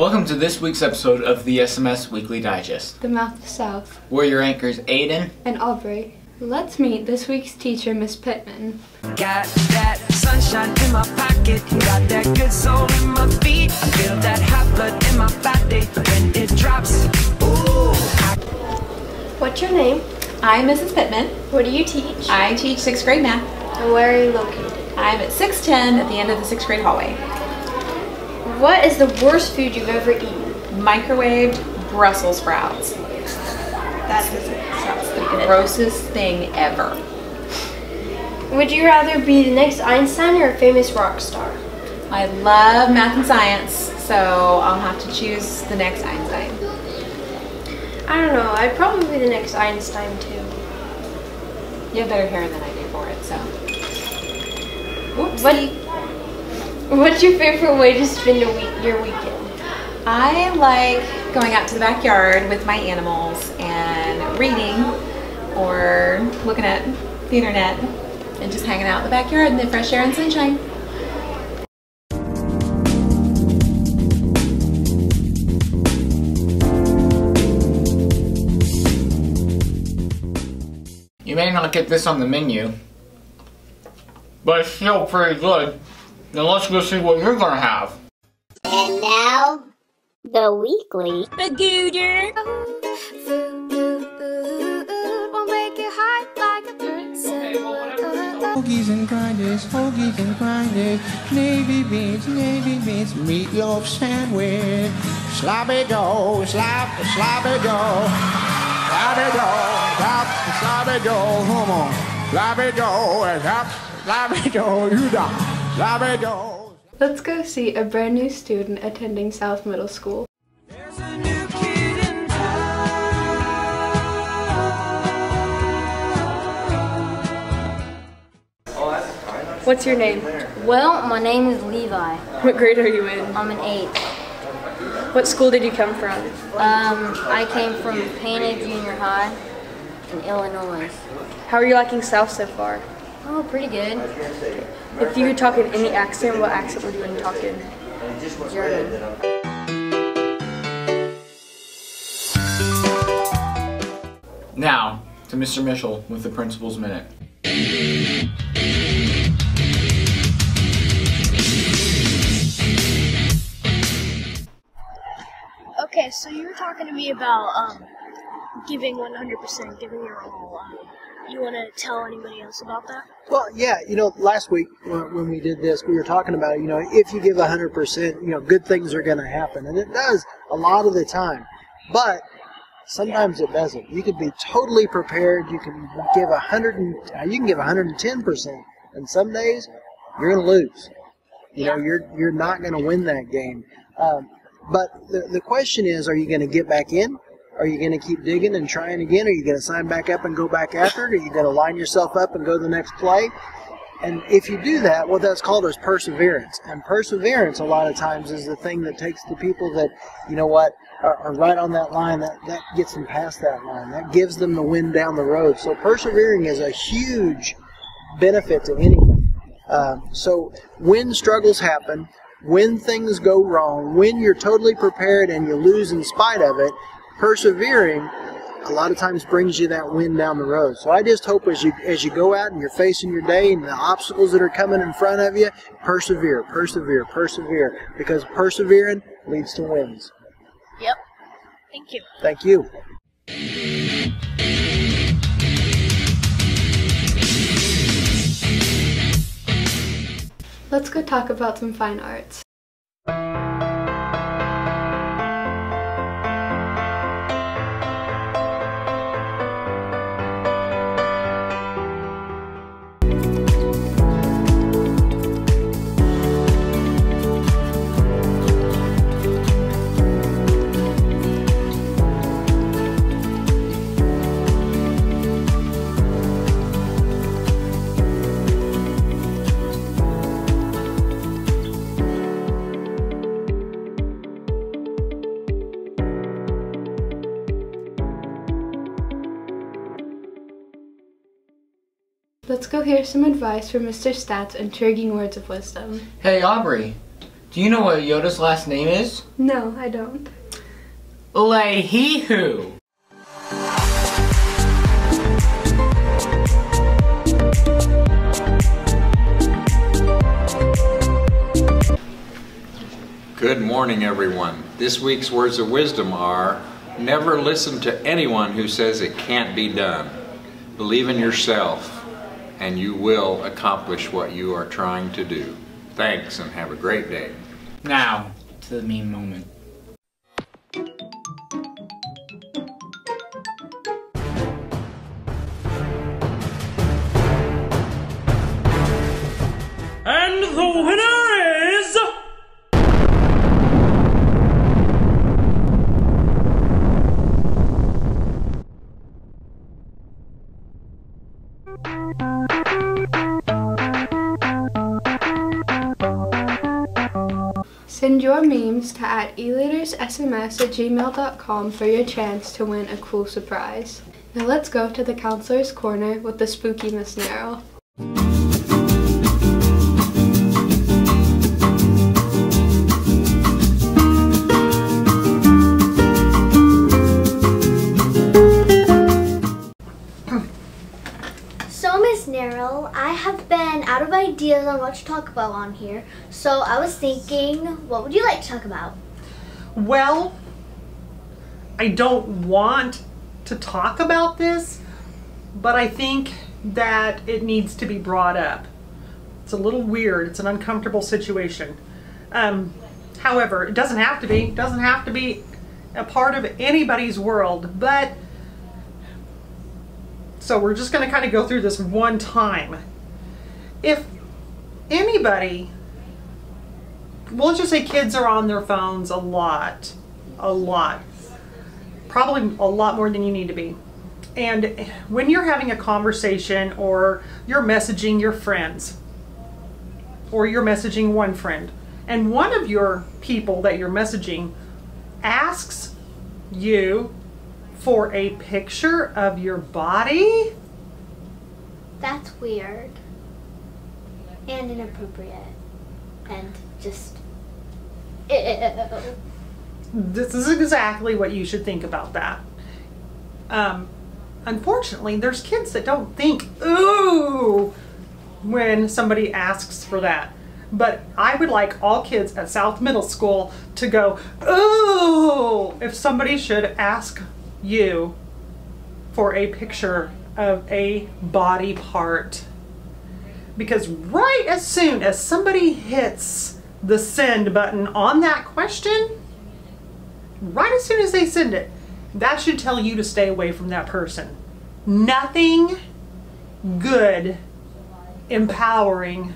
Welcome to this week's episode of the SMS Weekly Digest. The Mouth of the South. We're your anchors, Aiden and Aubrey. Let's meet this week's teacher, Miss Pittman. Got that sunshine in my pocket, got that good soul in my feet. I feel that hot blood in my body when it drops. Ooh. What's your name? I'm Mrs. Pittman. What do you teach? I teach 6th grade math. And where are you located? I'm at 610 at the end of the 6th grade hallway. What is the worst food you've ever eaten? Microwaved Brussels sprouts. That sounds the grossest thing ever. Would you rather be the next Einstein or a famous rock star? I love math and science, so I'll have to choose the next Einstein. I don't know. I'd probably be the next Einstein too. You have better hair than I do for it, so. Whoopsie. What's your favorite way to spend your weekend? I like going out to the backyard with my animals and reading or looking at the internet and just hanging out in the backyard in the fresh air and sunshine. You may not get this on the menu, but it's still pretty good. Now let's go see what you're gonna have. And now, the weekly. The Gooder. Hoagies and grinders, navy beans, meatloaf sandwich, sloppy joe, sloppy joe, sloppy joe, come on, sloppy joe, you done. Let's go see a brand new student attending South Middle School. There's a new kid in town. What's your name? Well, my name is Levi. What grade are you in? I'm an 8th. What school did you come from? I came from Painted Junior High in Illinois. How are you liking South so far? Oh, pretty good. If you could talk in any accent, what accent would you want to talk in? German. Now, to Mr. Mitchell with the Principal's Minute. Okay, so you were talking to me about giving 100%, giving your all. You want to tell anybody else about that? Well, yeah, last week when we did this, we were talking about, if you give 100%, good things are going to happen. And it does a lot of the time. But sometimes it doesn't. You could be totally prepared. You can give 110%. And some days you're going to lose. You're not going to win that game. But the question is, are you going to get back in? Are you going to keep digging and trying again? Are you going to sign back up and go back after it? Are you going to line yourself up and go to the next play? And if you do that, what that's called is perseverance. And perseverance, a lot of times, is the thing that takes the people that, are right on that line, that gets them past that line. That gives them the win down the road. So persevering is a huge benefit to anyone. So when struggles happen, when things go wrong, when you're totally prepared and you lose in spite of it, persevering a lot of times brings you that win down the road. So I just hope as you go out and you're facing your day and the obstacles that are coming in front of you, persevere, because persevering leads to wins. Yep. Thank you. Thank you. Let's go talk about some fine arts. Let's go hear some advice from Mr. Stat's intriguing words of wisdom. Hey Aubrey, Do you know what Yoda's last name is? No, I don't. Lehihu. Good morning, everyone. This week's words of wisdom are, never listen to anyone who says it can't be done. Believe in yourself, and you will accomplish what you are trying to do. Thanks, and have a great day. Now, to the meme moment. And the winner is... Send your memes to @eleadersSMS@gmail.com for your chance to win a cool surprise. Now let's go to the counselor's corner with the spooky Miss Narrow. So, Miss Narrow, I have been out of ideas on what to talk about on here, so I was thinking, what would you like to talk about? Well, I don't want to talk about this, but I think that it needs to be brought up. It's a little weird. It's an uncomfortable situation. However, it doesn't have to be. It doesn't have to be a part of anybody's world, but so we're just going to kind of go through this one time. If anybody, we'll just say kids are on their phones a lot, probably a lot more than you need to be. And when you're having a conversation or you're messaging your friends or you're messaging one friend and one of your people that you're messaging asks you for a picture of your body? That's weird. And inappropriate. And just... ew. This is exactly what you should think about that. Unfortunately, there's kids that don't think, ooh, when somebody asks for that. But I would like all kids at South Middle School to go, ooh, if somebody should ask you for a picture of a body part. Because right as soon as somebody hits the send button on that question, right as soon as they send it, that should tell you to stay away from that person. Nothing good, empowering,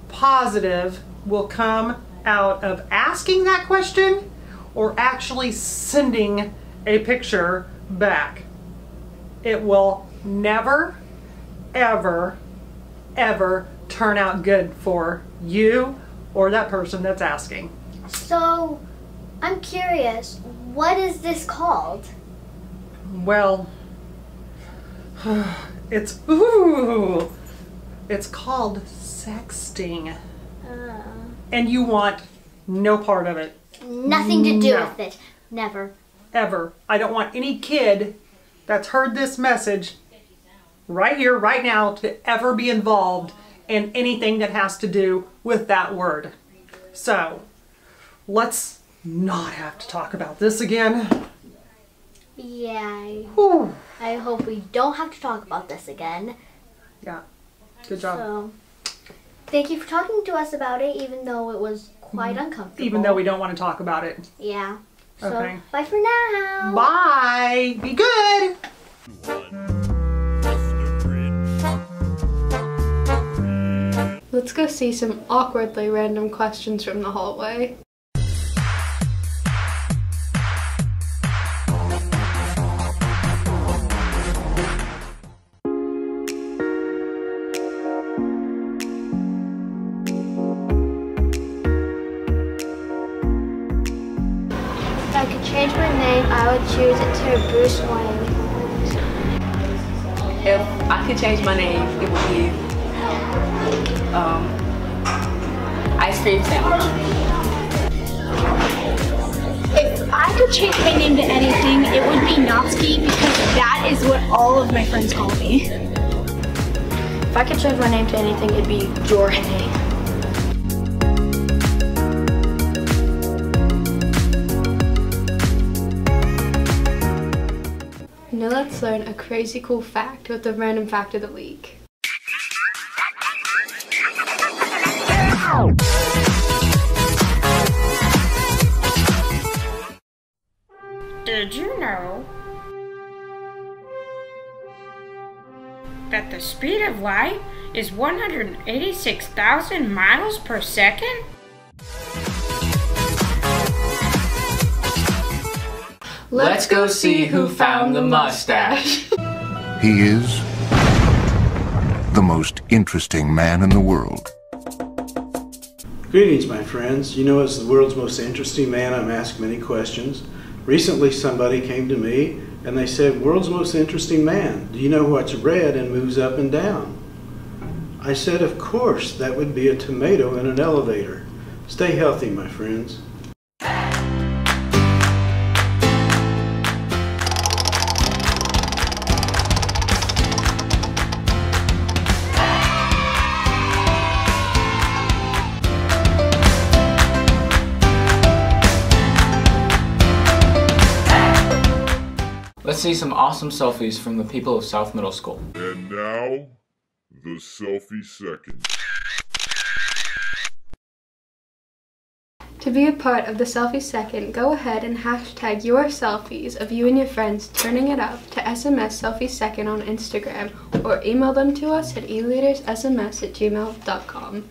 positive will come out of asking that question or actually sending a picture back. It will never, ever, ever turn out good for you or that person that's asking. So, I'm curious, what is this called? Well, it's called sexting. And you want no part of it. Nothing to do with it. Never. Ever. I don't want any kid that's heard this message right here, right now, to ever be involved in anything that has to do with that word. So, let's not have to talk about this again. Yeah, I hope we don't have to talk about this again. Yeah, good job. So, thank you for talking to us about it, even though it was quite uncomfortable. Even though we don't want to talk about it. Yeah. So, okay. Bye for now. Bye. Be good. Let's go see some awkwardly random questions from the hallway. If I could change my name, I would choose it to Bruce Wayne. If I could change my name, it would be ice cream sandwich. could change my name to anything, it would be Natsuki because that is what all of my friends call me. If I could change my name to anything, it'd be Jorge. Now let's learn a crazy cool fact with the random fact of the week. Did you know that the speed of light is 186,000 miles per second? Let's go see who found the mustache. He is the most interesting man in the world. Greetings, my friends. You know, as the world's most interesting man, I'm asked many questions. Recently, somebody came to me and they said, "World's most interesting man, do you know what's red and moves up and down?" I said, "Of course, that would be a tomato in an elevator." Stay healthy, my friends. Let's see some awesome selfies from the people of South Middle School. And now, the selfie second. To be a part of the selfie second, go ahead and hashtag your selfies of you and your friends turning it up to SMS selfie second on Instagram or email them to us at eleadersSMS@gmail.com.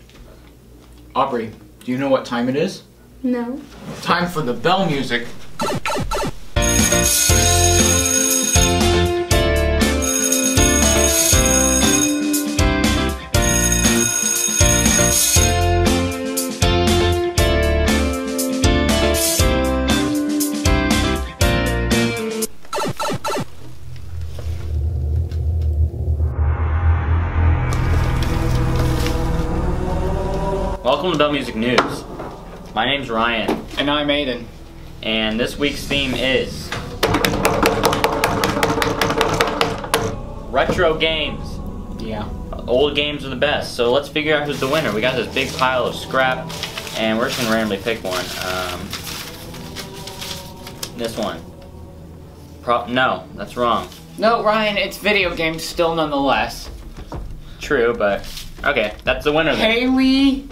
Aubrey, do you know what time it is? No. Time for the bell music. Welcome to Bell Music News. My name's Ryan. And I'm Aiden. And this week's theme is retro games. Yeah. Old games are the best. So let's figure out who's the winner. We got this big pile of scrap, and we're just gonna randomly pick one. This one. No, that's wrong. No, Ryan, it's video games still nonetheless. True, but okay, that's the winner then. Haley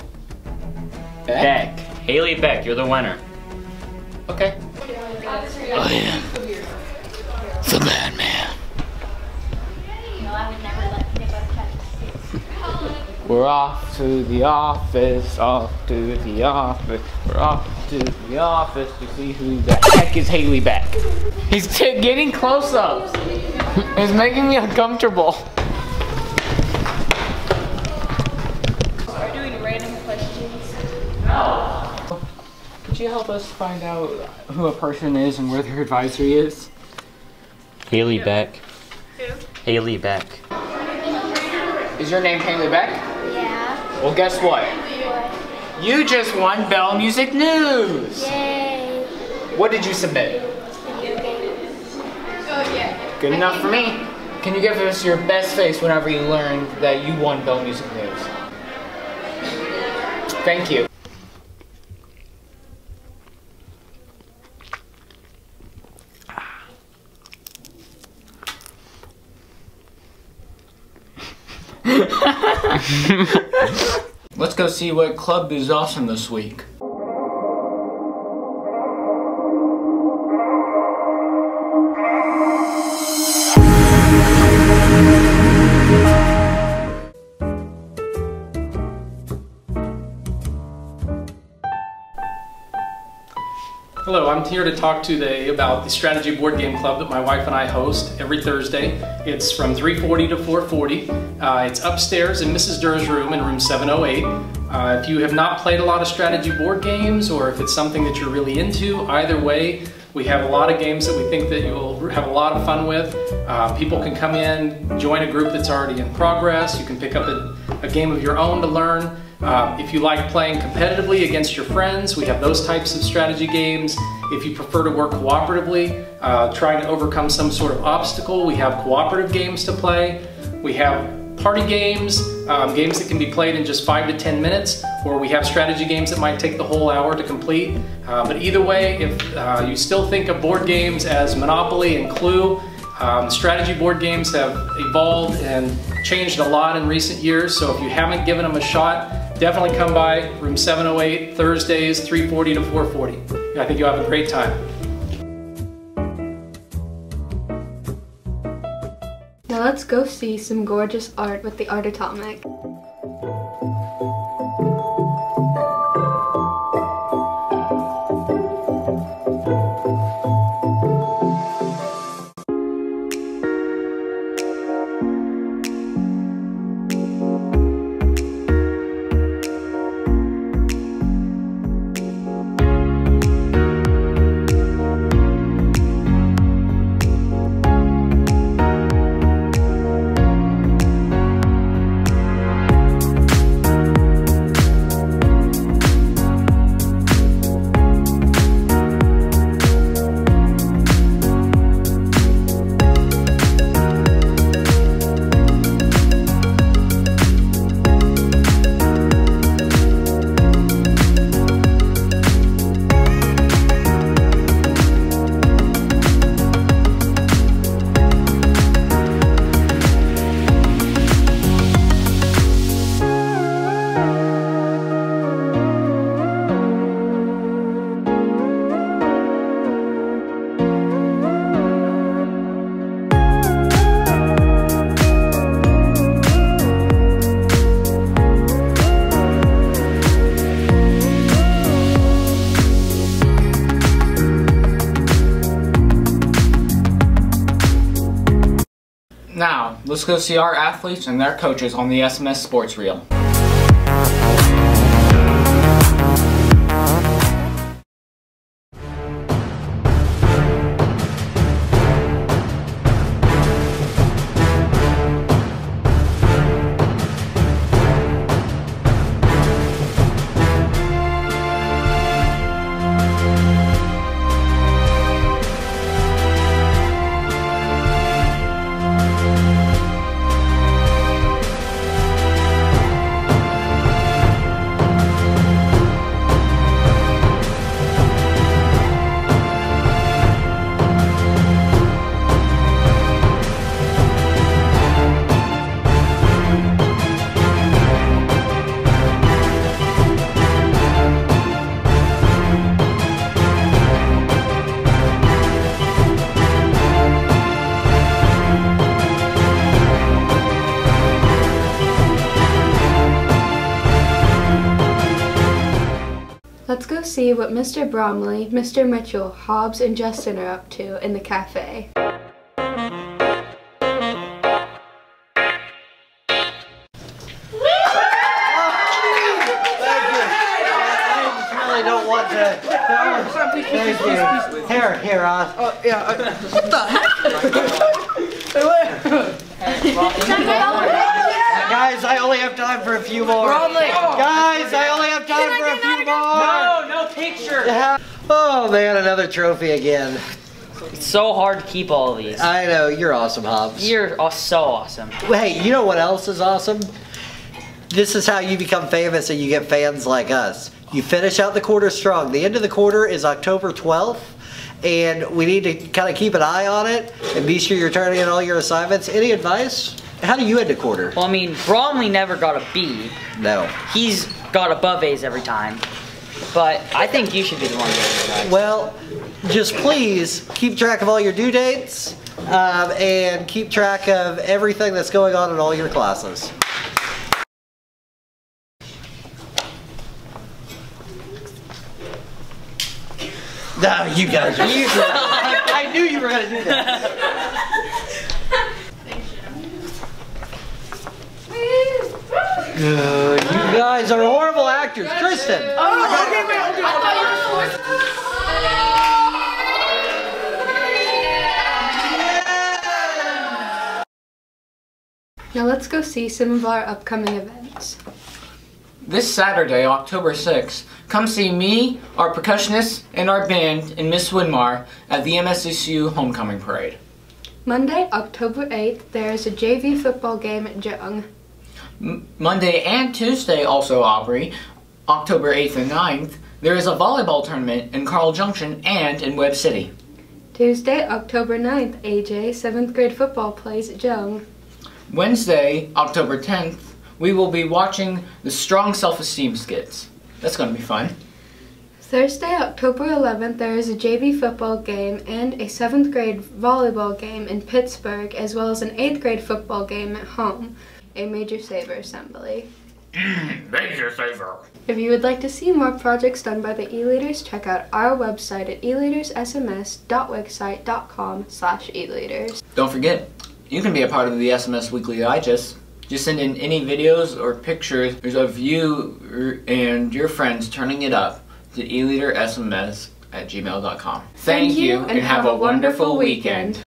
Beck. Haley Beck, you're the winner. Okay. I am the madman. We're off to the office, off to the office. We're off to the office to see who the heck is Haley Beck. He's getting close-ups. It's making me uncomfortable. Are we doing random questions? No. Could you help us find out who a person is and where their advisory is? Haley Beck. Who? Haley Beck. Is your name Haley Beck? Yeah. Well, guess what? What? You just won Bell Music News! Yay. What did you submit? Video games. Oh, yeah. Good enough for me. Can you give us your best face whenever you learn that you won Bell Music News? Thank you. Let's go see what club is awesome this week. Hello, I'm here to talk today about the Strategy Board Game Club that my wife and I host every Thursday. It's from 3:40 to 4:40. It's upstairs in Mrs. Durr's room in room 708. If you have not played a lot of strategy board games, or if it's something that you're really into, either way, we have a lot of games that we think that you'll have a lot of fun with. People can come in, join a group that's already in progress. You can pick up a game of your own to learn. If you like playing competitively against your friends, we have those types of strategy games. If you prefer to work cooperatively, trying to overcome some sort of obstacle, we have cooperative games to play. We have party games, games that can be played in just 5 to 10 minutes, or we have strategy games that might take the whole hour to complete. But either way, if you still think of board games as Monopoly and Clue, strategy board games have evolved and changed a lot in recent years, so if you haven't given them a shot, definitely come by room 708, Thursdays, 3:40 to 4:40. I think you'll have a great time. Now let's go see some gorgeous art with the Art Atomic. Now, let's go see our athletes and their coaches on the SMS Sports Reel. Let's go see what Mr. Bromley, Mr. Mitchell, Hobbs, and Justin are up to in the cafe. Don't want to. Thank you. Here, Oh, yeah. What the heck? Guys, I only have time for a few more. Guys, I only have time for a few more. No picture. Yeah. Oh man, another trophy again. It's so hard to keep all of these. I know, you're awesome, Hobbs. You're so awesome. Hey, you know what else is awesome? This is how you become famous and you get fans like us. You finish out the quarter strong. The end of the quarter is October 12th, and we need to kind of keep an eye on it and be sure you're turning in all your assignments. Any advice? How do you end a quarter? Well, I mean, Bromley never got a B. No. He's got above A's every time. But I think you should be the one getting advice. Well, just please keep track of all your due dates and keep track of everything that's going on in all your classes. No, you guys are I knew you were going to do that. Good. You guys are horrible actors. Kristen. Now let's go see some of our upcoming events. This Saturday, October 6th, come see me, our percussionist, and our band and Miss Winmar at the MSSU Homecoming Parade. Monday, October 8th, there is a JV football game at Jung. Monday and Tuesday, also Aubrey, October 8th and 9th, there is a volleyball tournament in Carl Junction and in Webb City. Tuesday, October 9th, AJ, 7th grade football plays at Jung. Wednesday, October 10th, we will be watching the Strong Self-Esteem skits. That's going to be fun. Thursday, October 11th, there is a JV football game and a 7th grade volleyball game in Pittsburgh, as well as an 8th grade football game at home, a Major Saver assembly. Major Saver! If you would like to see more projects done by the e-leaders, check out our website at eleadersSMS.wixsite.com/eleaders. Don't forget, you can be a part of the SMS Weekly Digest. Just send in any videos or pictures of you and your friends turning it up to eleadersms@gmail.com. Thank you and have a wonderful weekend.